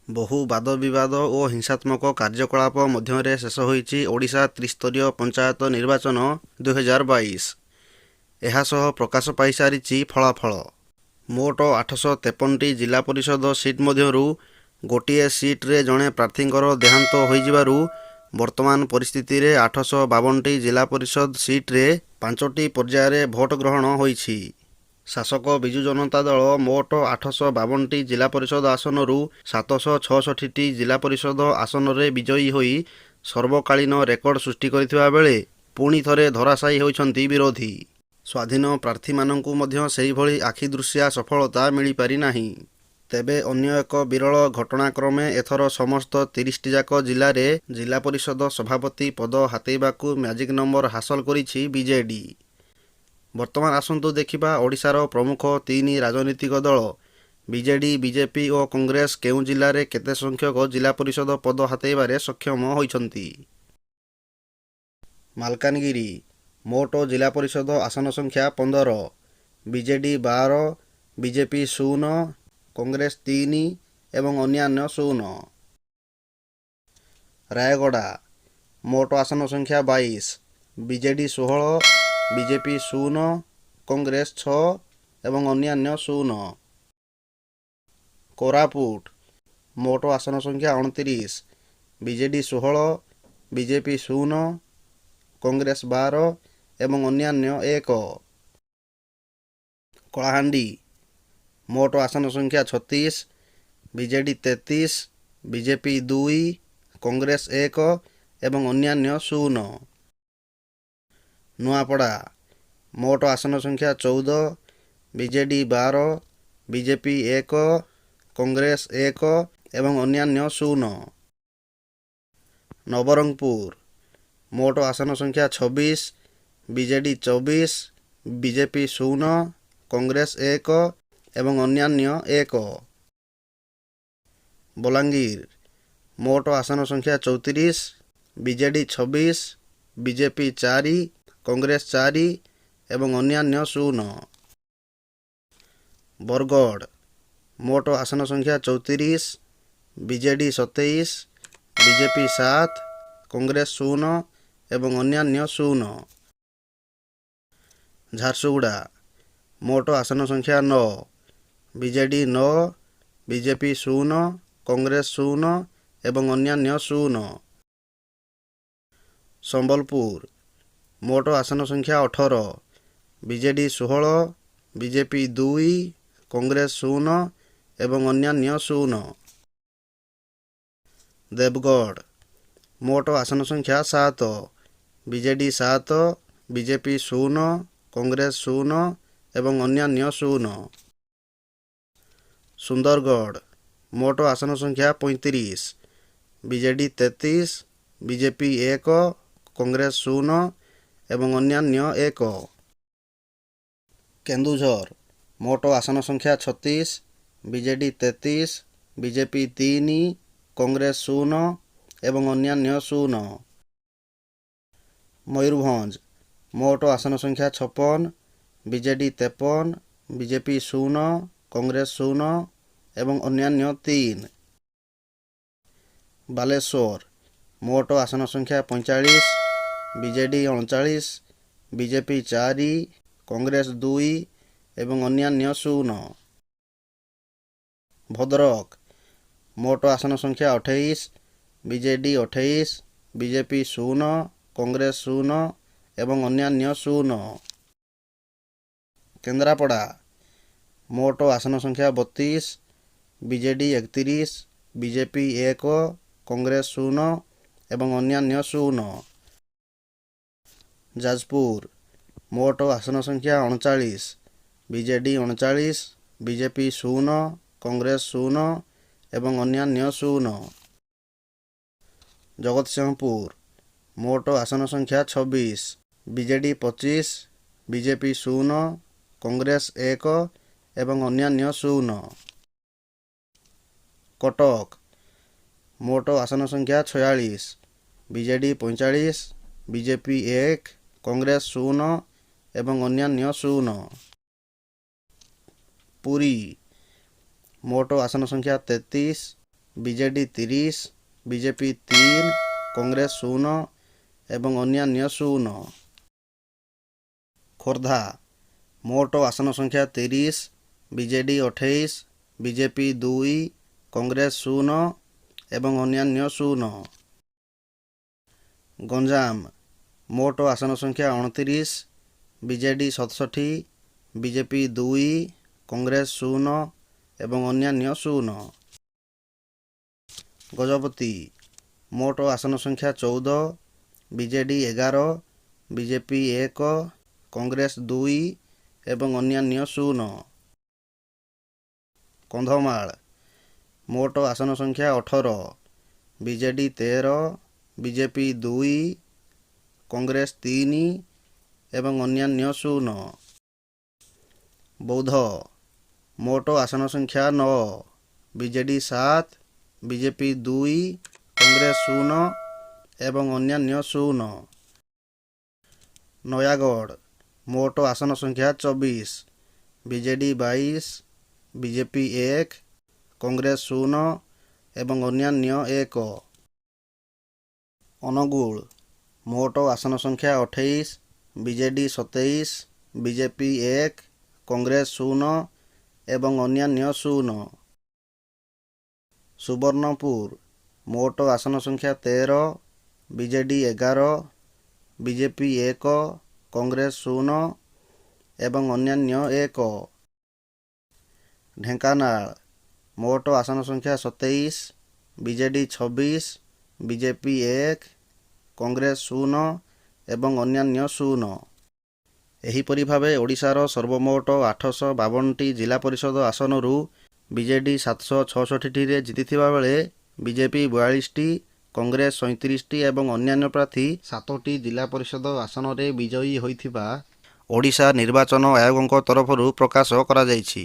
ବହୁ ବାଦ ବିବାଦ ଓ ହିଂସାତ୍ମକ କାର୍ଯ୍ୟକଳାପ ମଧ୍ୟରେ ଶେଷ ହୋଇଛି ଓଡ଼ିଶା ତ୍ରିସ୍ତରୀୟ ପଞ୍ଚାୟତ ନିର୍ବାଚନ 2022। ଏହା ସହ ପ୍ରକାଶ ପାଇସାରିଛି ଫଳାଫଳ। ମୋଟ 853ଟି ଜିଲ୍ଲା ପରିଷଦ ସିଟ୍ ମଧ୍ୟରୁ ଗୋଟିଏ ସିଟ୍ରେ ଜଣେ ପ୍ରାର୍ଥୀଙ୍କର ଦେହାନ୍ତ ହୋଇଯିବାରୁ ବର୍ତ୍ତମାନ ପରିସ୍ଥିତିରେ 852ଟି ଜିଲ୍ଲା ପରିଷଦ ସିଟ୍ରେ 5ଟି ପର୍ଯ୍ୟାୟରେ ଭୋଟ ଗ୍ରହଣ ହୋଇଛି। ଶାସକ ବିଜୁ ଜନତା ଦଳ ମୋଟ 852ଟି ଜିଲ୍ଲା ପରିଷଦ ଆସନରୁ 766ଟି ଜିଲ୍ଲା ପରିଷଦ ଆସନରେ ବିଜୟୀ ହୋଇ ସର୍ବକାଳୀନ ରେକର୍ଡ ସୃଷ୍ଟି କରିଥିବା ବେଳେ ପୁଣି ଥରେ ଧରାଶାୟୀ ହୋଇଛନ୍ତି ବିରୋଧୀ। ସ୍ୱାଧୀନ ପ୍ରାର୍ଥୀମାନଙ୍କୁ ମଧ୍ୟ ସେହିଭଳି ଆଖିଦୃଶିଆ ସଫଳତା ମିଳିପାରିନାହିଁ। ତେବେ ଅନ୍ୟ ଏକ ବିରଳ ଘଟଣାକ୍ରମେ ଏଥର ସମସ୍ତ 30ଟି ଯାକ ଜିଲ୍ଲାରେ ଜିଲ୍ଲା ପରିଷଦ ସଭାପତି ପଦ ହାତେଇବାକୁ ମ୍ୟାଜିକ୍ ନମ୍ବର ହାସଲ କରିଛି ବିଜେଡି। ବର୍ତ୍ତମାନ ଆସନ୍ତୁ ଦେଖିବା ଓଡ଼ିଶାର ପ୍ରମୁଖ 3 ରାଜନୈତିକ ଦଳ ବିଜେଡି, ବିଜେପି ଓ କଂଗ୍ରେସ କେଉଁ ଜିଲ୍ଲାରେ କେତେ ସଂଖ୍ୟକ ଜିଲ୍ଲା ପରିଷଦ ପଦ ହାତେଇବାରେ ସକ୍ଷମ ହୋଇଛନ୍ତି। ମାଲକାନଗିରି ମୋଟ ଜିଲ୍ଲା ପରିଷଦ ଆସନ ସଂଖ୍ୟା 15, ବିଜେଡି 12, ବିଜେପି 0, କଂଗ୍ରେସ 3 ଏବଂ ଅନ୍ୟାନ୍ୟ 0। ରାୟଗଡ଼ା ମୋଟ ଆସନ ସଂଖ୍ୟା 22, ବିଜେଡି 16, ବିଜେପି 0, କଂଗ୍ରେସ 6 ଏବଂ ଅନ୍ୟାନ୍ୟ 0। କୋରାପୁଟ ମୋଟ ଆସନ ସଂଖ୍ୟା 29, ବିଜେଡି 16, ବିଜେପି 0, କଂଗ୍ରେସ 12 ଏବଂ ଅନ୍ୟାନ୍ୟ 1। କଳାହାଣ୍ଡି ମୋଟ ଆସନ ସଂଖ୍ୟା 36, ବିଜେଡି 33, ବିଜେପି 2, କଂଗ୍ରେସ 1 ଏବଂ ଅନ୍ୟାନ୍ୟ 0। ନୂଆପଡ଼ା ମୋଟ ଆସନ ସଂଖ୍ୟା 14, ବିଜେଡି 12, ବିଜେପି 1, କଂଗ୍ରେସ 1 ଏବଂ ଅନ୍ୟାନ୍ୟ 0। ନବରଙ୍ଗପୁର ମୋଟ ଆସନ ସଂଖ୍ୟା 26, ବିଜେଡି 24, ବିଜେପି 0, କଂଗ୍ରେସ 1 ଏବଂ ଅନ୍ୟାନ୍ୟ 1। ବଲାଙ୍ଗୀର ମୋଟ ଆସନ ସଂଖ୍ୟା 34, ବିଜେଡି 26, ବିଜେପି 4, କଂଗ୍ରେସ 4 ଏବଂ ଅନ୍ୟାନ୍ୟ 0। ବରଗଡ଼ ମୋଟ ଆସନ ସଂଖ୍ୟା 34, ବିଜେଡି 27, ବିଜେପି 7, କଂଗ୍ରେସ 0 ଏବଂ ଅନ୍ୟାନ୍ୟ 0। ଝାରସୁଗୁଡ଼ା ମୋଟ ଆସନ ସଂଖ୍ୟା 9, ବିଜେଡି 9, ବିଜେପି 0, କଂଗ୍ରେସ 0 ଏବଂ ଅନ୍ୟାନ୍ୟ 0। ସମ୍ବଲପୁର ମୋଟ ଆସନ ସଂଖ୍ୟା 18, ବିଜେଡି 16, ବିଜେପି 2, କଂଗ୍ରେସ 0 ଏବଂ ଅନ୍ୟାନ୍ୟ 0। ଦେବଗଡ଼ ମୋଟ ଆସନ ସଂଖ୍ୟା 7, ବିଜେଡି 7, ବିଜେପି 0, କଂଗ୍ରେସ 0 ଏବଂ ଅନ୍ୟାନ୍ୟ 0। ସୁନ୍ଦରଗଡ଼ ମୋଟ ଆସନ ସଂଖ୍ୟା 35, ବିଜେଡି 33, ବିଜେପି 1, କଂଗ୍ରେସ 0 ଏବଂ ଅନ୍ୟାନ୍ୟ 1। କେନ୍ଦୁଝର ମୋଟ ଆସନ ସଂଖ୍ୟା 36, ବିଜେଡି 33, ବିଜେପି 3, କଂଗ୍ରେସ 0 ଏବଂ ଅନ୍ୟାନ୍ୟ 0। ମୟୂରଭଞ୍ଜ ମୋଟ ଆସନ ସଂଖ୍ୟା 56, ବିଜେଡି 53, ବିଜେପି 0, କଂଗ୍ରେସ 0 ଏବଂ ଅନ୍ୟାନ୍ୟ 3। ବାଲେଶ୍ୱର ମୋଟ ଆସନ ସଂଖ୍ୟା 45, ବିଜେଡି 39, ବିଜେପି 4, କଂଗ୍ରେସ 2 ଏବଂ ଅନ୍ୟାନ୍ୟ 0। ଭଦ୍ରକ ମୋଟ ଆସନ ସଂଖ୍ୟା 28, ବିଜେଡି 28, ବିଜେପି 0, କଂଗ୍ରେସ 0 ଏବଂ ଅନ୍ୟାନ୍ୟ 0। କେନ୍ଦ୍ରାପଡ଼ା ମୋଟ ଆସନ ସଂଖ୍ୟା 32, ବିଜେଡି 31, ବିଜେପି 1, କଂଗ୍ରେସ 0 ଏବଂ ଅନ୍ୟାନ୍ୟ 0। ଯାଜପୁର ମୋଟ ଆସନ ସଂଖ୍ୟା 39, ବିଜେଡି 39, ବିଜେପି 0, କଂଗ୍ରେସ 0 ଏବଂ ଅନ୍ୟାନ୍ୟ 0। ଜଗତସିଂହପୁର ମୋଟ ଆସନ ସଂଖ୍ୟା 26, ବିଜେଡି 25, ବିଜେପି 0, କଂଗ୍ରେସ 1 ଏବଂ ଅନ୍ୟାନ୍ୟ 0। କଟକ ମୋଟ ଆସନ ସଂଖ୍ୟା 46, ବିଜେଡି 45, ବିଜେପି 1, କଂଗ୍ରେସ 0 ଏବଂ ଅନ୍ୟାନ୍ୟ 0। ପୁରୀ ମୋଟ ଆସନ ସଂଖ୍ୟା 33, ବିଜେଡି 30, ବିଜେପି 3, କଂଗ୍ରେସ 0 ଏବଂ ଅନ୍ୟାନ୍ୟ 0। ଖୋର୍ଦ୍ଧା ମୋଟ ଆସନ ସଂଖ୍ୟା 30, ବିଜେଡି 28, ବିଜେପି 2, କଂଗ୍ରେସ 0 ଏବଂ ଅନ୍ୟାନ୍ୟ 0। ଗଞ୍ଜାମ ମୋଟ ଆସନ ସଂଖ୍ୟା 29, ବିଜେଡି 67, ବିଜେପି 2, କଂଗ୍ରେସ 0 ଏବଂ ଅନ୍ୟାନ୍ୟ 0। ଗଜପତି ମୋଟ ଆସନ ସଂଖ୍ୟା 14, ବିଜେଡି 11, ବିଜେପି 1, କଂଗ୍ରେସ 2 ଏବଂ ଅନ୍ୟାନ୍ୟ 0। କନ୍ଧମାଳ ମୋଟ ଆସନ ସଂଖ୍ୟା 18, ବିଜେଡି 13, ବିଜେପି 2, କଂଗ୍ରେସ 3 ଏବଂ ଅନ୍ୟାନ୍ୟ 0। ବୌଦ୍ଧ ମୋଟ ଆସନ ସଂଖ୍ୟା 9, ବିଜେଡି 7, ବିଜେପି 2, କଂଗ୍ରେସ 0 ଏବଂ ଅନ୍ୟାନ୍ୟ 0। ନୟାଗଡ଼ ମୋଟ ଆସନ ସଂଖ୍ୟା 24, ବିଜେଡି 22, ବିଜେପି 1, କଂଗ୍ରେସ 0 ଏବଂ ଅନ୍ୟାନ୍ୟ 1। ଅନୁଗୁଳ ମୋଟ ଆସନ ସଂଖ୍ୟା 28, ବିଜେଡି 27, ବିଜେପି 1, କଂଗ୍ରେସ 0 ଏବଂ ଅନ୍ୟାନ୍ୟ 0। ସୁବର୍ଣ୍ଣପୁର ମୋଟ ଆସନ ସଂଖ୍ୟା 13, ବିଜେଡି 11, ବିଜେପି 1, କଂଗ୍ରେସ 0 ଏବଂ ଅନ୍ୟାନ୍ୟ 1। ଢେଙ୍କାନାଳ ମୋଟ ଆସନ ସଂଖ୍ୟା 27, ବିଜେଡି 26, ବିଜେପି 1, କଂଗ୍ରେସ 0 ଏବଂ ଅନ୍ୟାନ୍ୟ 0। ଏହିପରି ଭାବେ ଓଡ଼ିଶାର ସର୍ବମୋଟ 852ଟି ଜିଲ୍ଲା ପରିଷଦ ଆସନରୁ ବିଜେଡି 766ଟିରେ ଜିତିଥିବା ବେଳେ ବିଜେପି 42ଟି, କଂଗ୍ରେସ 37ଟି ଏବଂ ଅନ୍ୟାନ୍ୟ ପ୍ରାର୍ଥୀ 7ଟି ଜିଲ୍ଲା ପରିଷଦ ଆସନରେ ବିଜୟୀ ହୋଇଥିବା ଓଡ଼ିଶା ନିର୍ବାଚନ ଆୟୋଗଙ୍କ ତରଫରୁ ପ୍ରକାଶ କରାଯାଇଛି।